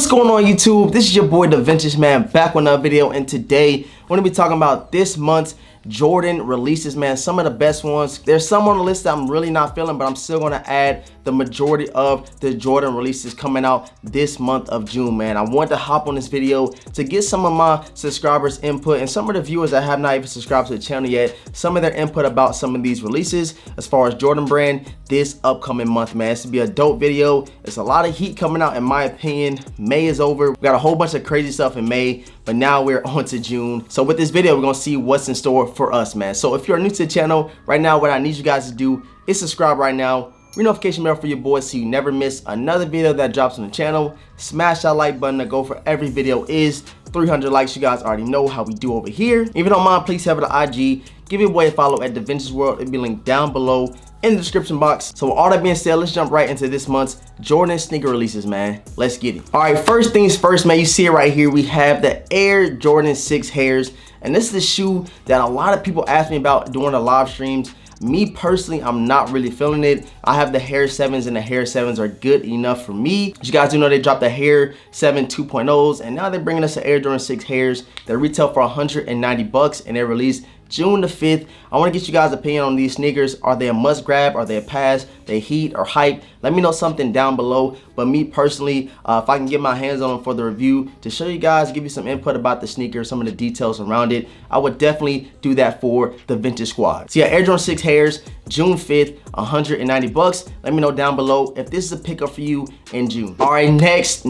What's going on YouTube? This is your boy DeVintage, man, back with another video, and today we're gonna be talking about this month's Jordan releases, man. Some of the best ones. There's some on the list that I'm really not feeling, but I'm still gonna add the majority of the Jordan releases coming out this month of June, man. I wanted to hop on this video to get some of my subscribers' input and some of the viewers that have not even subscribed to the channel yet, some of their input about some of these releases as far as Jordan brand this upcoming month, man. This will be a dope video. It's a lot of heat coming out in my opinion. May is over. We got a whole bunch of crazy stuff in May, but now we're on to June. So with this video, we're gonna see what's in store for us, man. So if you're new to the channel right now, what I need you guys to do is subscribe right now, ring notification bell for your boys so you never miss another video that drops on the channel. Smash that like button. The goal for every video is 300 likes. You guys already know how we do over here. If you don't mind, please head over to IG, give your boy a follow at DeVintage World. It'll be linked down below in the description box. So with all that being said, let's jump right into this month's Jordan sneaker releases, man. Let's get it. All right, first things first, man. You see it right here. We have the Air Jordan 6 HAREs, and this is the shoe that a lot of people ask me about during the live streams. Me personally, I'm not really feeling it. I have the HARE 7s, and the HARE 7s are good enough for me. As you guys do know, they dropped the HARE 7 2.0s, and now they're bringing us the Air Jordan 6 HAREs. They retail for 190 bucks, and they're released June the 5th. I want to get you guys' opinion on these sneakers. Are they a must grab? Are they a pass? They heat or hype? Let me know something down below. But me personally, if I can get my hands on them for the review to show you guys, give you some input about the sneaker, some of the details around it, I would definitely do that for the Vintage Squad. So yeah, Air Jordan 6 HAREs, June 5th, 190 bucks. Let me know down below if this is a pickup for you in June. All right, next,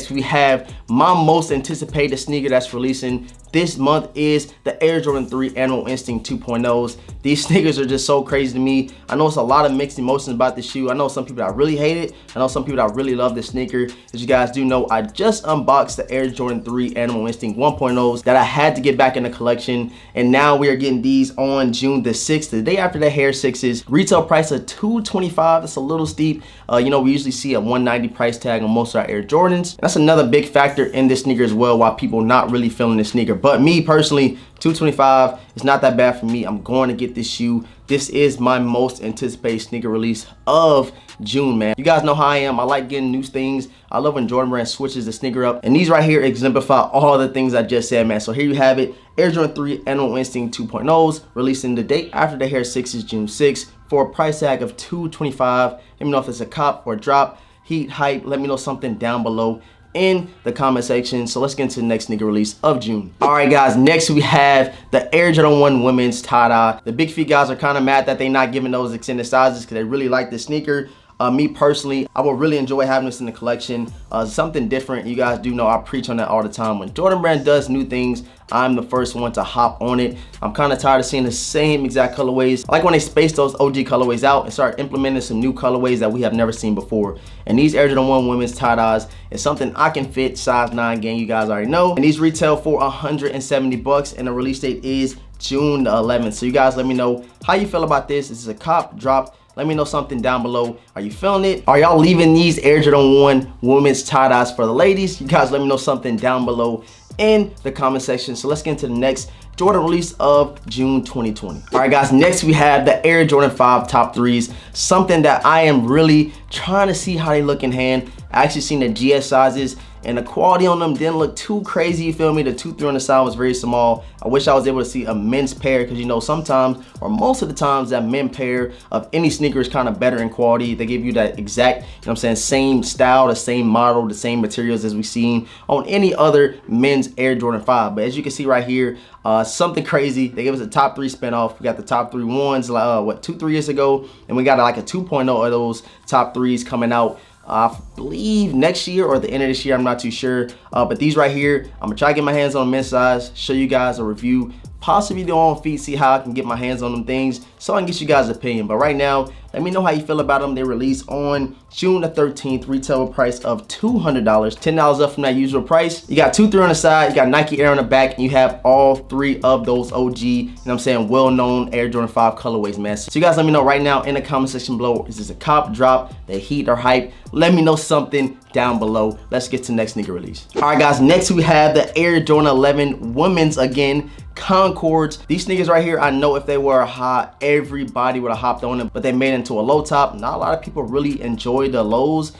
we have my most anticipated sneaker that's releasing this month is the Air Jordan 3 Animal Instinct 2.0s. These sneakers are just so crazy to me. I know it's a lot of mixed emotions about this shoe. I know some people that really hate it. I know some people that really love this sneaker. As you guys do know, I just unboxed the Air Jordan 3 Animal Instinct 1.0s that I had to get back in the collection. And now we are getting these on June the 6th, the day after the HARE 6s. Retail price of $225. That's a little steep. You know, we usually see a $190 price tag on most of our Air Jordans. That's another big factor in this sneaker as well, why people not really feeling this sneaker. But me personally, $225 is not that bad for me. I'm going to get this shoe. This is my most anticipated sneaker release of June, man. You guys know how I am. I like getting new things. I love when Jordan brand switches the sneaker up. And these right here exemplify all the things I just said, man. So here you have it. Air Jordan 3 Animal Instinct 2.0s releasing the date after the HARE 6s, June 6th, for a price tag of $225. Let me know if it's a cop or a drop. Heat, hype. Let me know something down below in the comment section. So let's get into the next sneaker release of June. All right, guys, next we have the Air Jordan 1 women's tie-dye. The big feet guys are kind of mad that they're not giving those extended sizes because they really like this sneaker. Me personally, I would really enjoy having this in the collection. Something different. You guys do know I preach on that all the time. When Jordan brand does new things, I'm the first one to hop on it. I'm kind of tired of seeing the same exact colorways. I like when they space those OG colorways out and start implementing some new colorways that we have never seen before. And these Air Jordan 1 women's tie-dyes is something I can fit, size 9 gang, you guys already know. And these retail for 170 bucks, and the release date is June the 11th. So you guys let me know how you feel about this. This is a cop, drop. Let me know something down below. Are you feeling it? Are y'all leaving these Air Jordan 1 women's tie-dyes for the ladies? You guys let me know something down below in the comment section. So let's get into the next Jordan release of June 2020. All right, guys, next we have the Air Jordan 5 top 3s. Something that I am really trying to see how they look in hand. I actually seen the GS sizes, and the quality on them didn't look too crazy, you feel me? The 2-3 on the side was very small. I wish I was able to see a men's pair, because you know sometimes, or most of the times, that men pair of any sneaker is kind of better in quality. They give you that exact, you know what I'm saying, same style, the same model, the same materials as we've seen on any other men's Air Jordan 5. But as you can see right here, something crazy. They gave us a top 3 spinoff. We got the top 3 ones, what, 2-3 years ago, and we got like a 2.0 of those top 3s coming out. I believe next year or the end of this year, I'm not too sure. But these right here, I'm gonna try to get my hands on men's size, show you guys a review, possibly do on feet, see how I can get my hands on them things so I can get you guys' opinion. But right now, let me know how you feel about them. They release on June the 13th, retail price of $200, $10 up from that usual price. You got 2-3 on the side, you got Nike Air on the back, and you have all 3 of those OG, you know what I'm saying, well-known Air Jordan 5 colorways, man. So you guys let me know right now in the comment section below, is this a cop, drop, the heat or hype? Let me know something down below. Let's get to the next sneaker release. All right, guys, next we have the Air Jordan 11 women's again CONCORDs. These sneakers right here, I know if they were hot, everybody would have hopped on them, but they made it into a low top. Not a lot of people really enjoy the lows.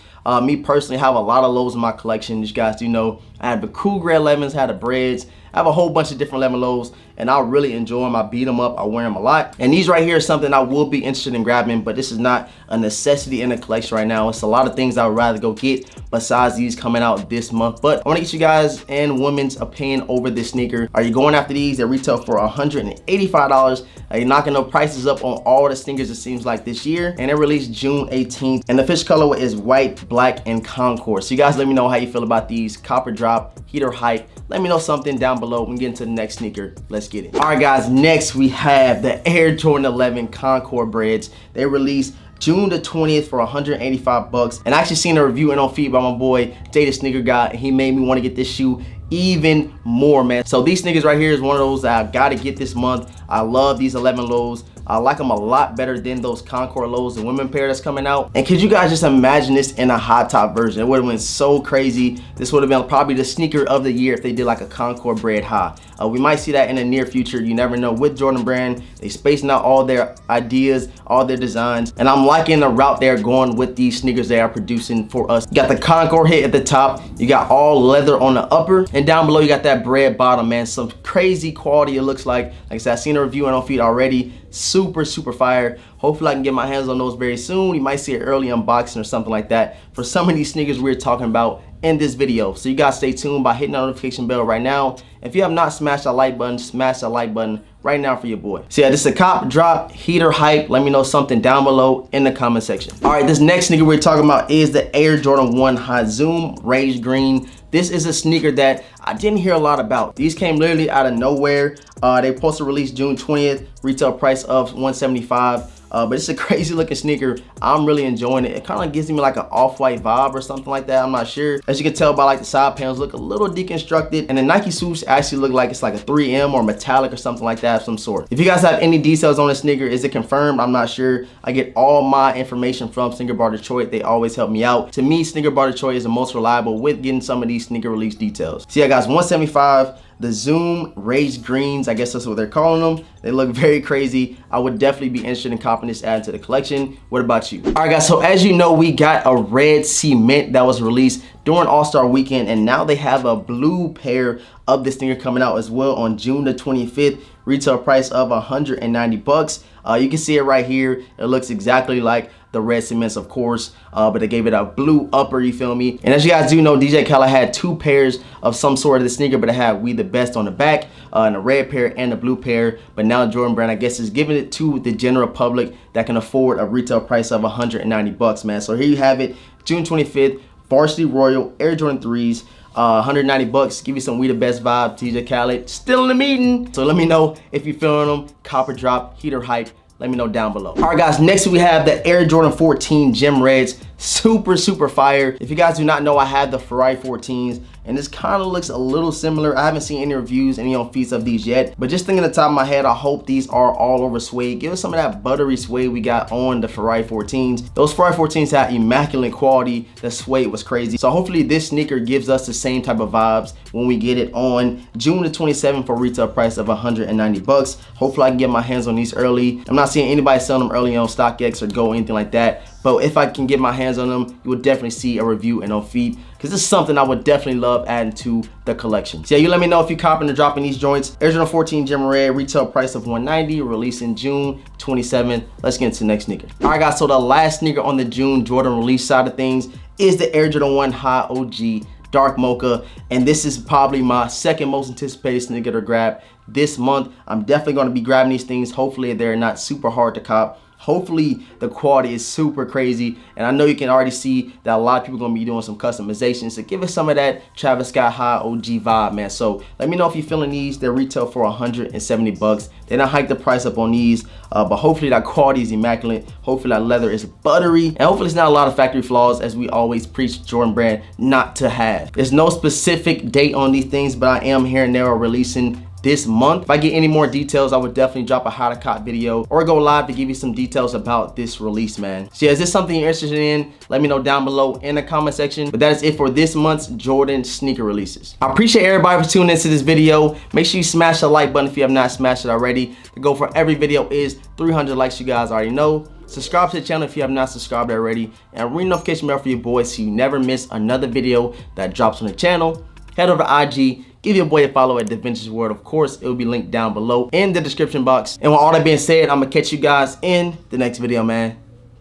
Me personally, I have a lot of lows in my collection. As you guys do know, I have the cool gray 11s, I have the breads. I have a whole bunch of different 11 lows, and I really enjoy them. I beat them up, I wear them a lot. And these right here is something I will be interested in grabbing, but this is not a necessity in the collection right now. It's a lot of things I would rather go get besides these coming out this month. But I wanna get you guys and women's opinion over this sneaker. Are you going after these? They retail for $185. Are you knocking the prices up on all the sneakers it seems like this year? And it released June 18th. And the official colorway is white, black, and Concord. So you guys let me know how you feel about these. Copper drop, heater hype. Let me know something down below. We can get into the next sneaker. Let's get it. All right, guys, next we have the Air Jordan 11 Concord breads. They released June the 20th for 185 bucks. And I actually seen a review and on feed by my boy, Jay the Sneaker Guy, and he made me want to get this shoe even more, man. So these sneakers right here is one of those that I gotta get this month. I love these 11 lows. I like them a lot better than those Concord lows, the women pair that's coming out. And could you guys just imagine this in a high top version? It would have been so crazy. This would have been probably the sneaker of the year if they did like a Concord bread high. We might see that in the near future. You never know. With Jordan Brand, they spacing out all their ideas, all their designs. And I'm liking the route they're going with these sneakers they are producing for us. You got the Concord hit at the top. You got all leather on the upper. And down below, you got that bread bottom, man. Some crazy quality it looks like. Like I said, I've seen a review and on feed already. Super fire. Hopefully I can get my hands on those very soon. You might see an early unboxing or something like that for some of these sneakers we're talking about in this video. So you guys stay tuned by hitting the notification bell right now. If you have not smashed that like button, smash that like button right now for your boy. So yeah, this is a cop drop, heater hype. Let me know something down below in the comment section. All right, this next sneaker we're talking about is the Air Jordan 1 High Zoom Rage Green. This is a sneaker that I didn't hear a lot about. These came literally out of nowhere. They supposed to release June 20th, retail price of $175. But it's a crazy looking sneaker. I'm really enjoying it. It kind of gives me like an off-white vibe or something like that. I'm not sure. As you can tell by like the side panels look a little deconstructed, and the Nike swoosh actually look like it's like a 3M or metallic or something like that of some sort. If you guys have any details on the sneaker, is it confirmed? I'm not sure. I get all my information from Sneaker Bar Detroit. They always help me out. To me, Sneaker Bar Detroit is the most reliable with getting some of these sneaker release details. So yeah, guys, $175. The Zoom Rage Greens, I guess that's what they're calling them. They look very crazy. I would definitely be interested in copping this add to the collection. What about you? All right, guys, so as you know, we got a red cement that was released during All-Star Weekend, and now they have a blue pair of this sneaker coming out as well on June the 25th. Retail price of 190 bucks. You can see it right here. It looks exactly like the red cements, of course, but they gave it a blue upper, you feel me? And as you guys do know, DJ Khaled had two pairs of some sort of the sneaker, but it had We the Best on the back, and the red pair and the blue pair. But now Jordan Brand, I guess, is giving it to the general public that can afford a retail price of 190 bucks, man. So here you have it, June 25th, Varsity Royal Air Jordan 3s. 190 bucks, give you some We the Best vibe. DJ Khaled still in the meeting. So let me know if you're feeling them. Copper drop, heater hype. Let me know down below. All right, guys, next we have the Air Jordan 14 Gem Reds. Super fire. If you guys do not know, I have the Ferrari 14s, and this kind of looks a little similar. I haven't seen any reviews, any on feeds of these yet, but just thinking on the top of my head, I hope these are all over suede. Give us some of that buttery suede we got on the Ferrari 14s. Those Ferrari 14s had immaculate quality. The suede was crazy. So hopefully this sneaker gives us the same type of vibes when we get it on June the 27th for retail price of 190 bucks. Hopefully I can get my hands on these early. I'm not seeing anybody selling them early on StockX or Go, anything like that. But if I can get my hands on them, you will definitely see a review and on feed, because this is something I would definitely love adding to the collection. So yeah, you let me know if you're copping or dropping these joints. Air Jordan 14 Gem Red, retail price of $190, releasing June 27th. Let's get into the next sneaker. All right, guys, so the last sneaker on the June Jordan release side of things is the Air Jordan 1 High OG Dark Mocha, and this is probably my second most anticipated sneaker to grab this month. I'm definitely going to be grabbing these things. Hopefully they're not super hard to cop. Hopefully the quality is super crazy, and I know you can already see that a lot of people are gonna be doing some customizations. So give us some of that Travis Scott High OG vibe, man. So let me know if you're feeling these. They're retail for 170 bucks. They don't hike the price up on these, but hopefully that quality is immaculate. Hopefully that leather is buttery, and hopefully it's not a lot of factory flaws, as we always preach Jordan Brand not to have. There's no specific date on these things, but I am here and there releasing this month. If I get any more details, I would definitely drop a how to cop video or go live to give you some details about this release, man. So yeah, is this something you're interested in? Let me know down below in the comment section. But that is it for this month's Jordan sneaker releases. I appreciate everybody for tuning into this video. Make sure you smash the like button if you have not smashed it already. The goal for every video is 300 likes, you guys already know. Subscribe to the channel if you have not subscribed already, and ring notification bell for your boy so you never miss another video that drops on the channel. Head over to IG, give your boy a follow at DeVintage World. Of course, it will be linked down below in the description box. And with all that being said, I'm gonna catch you guys in the next video, man.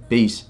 Peace.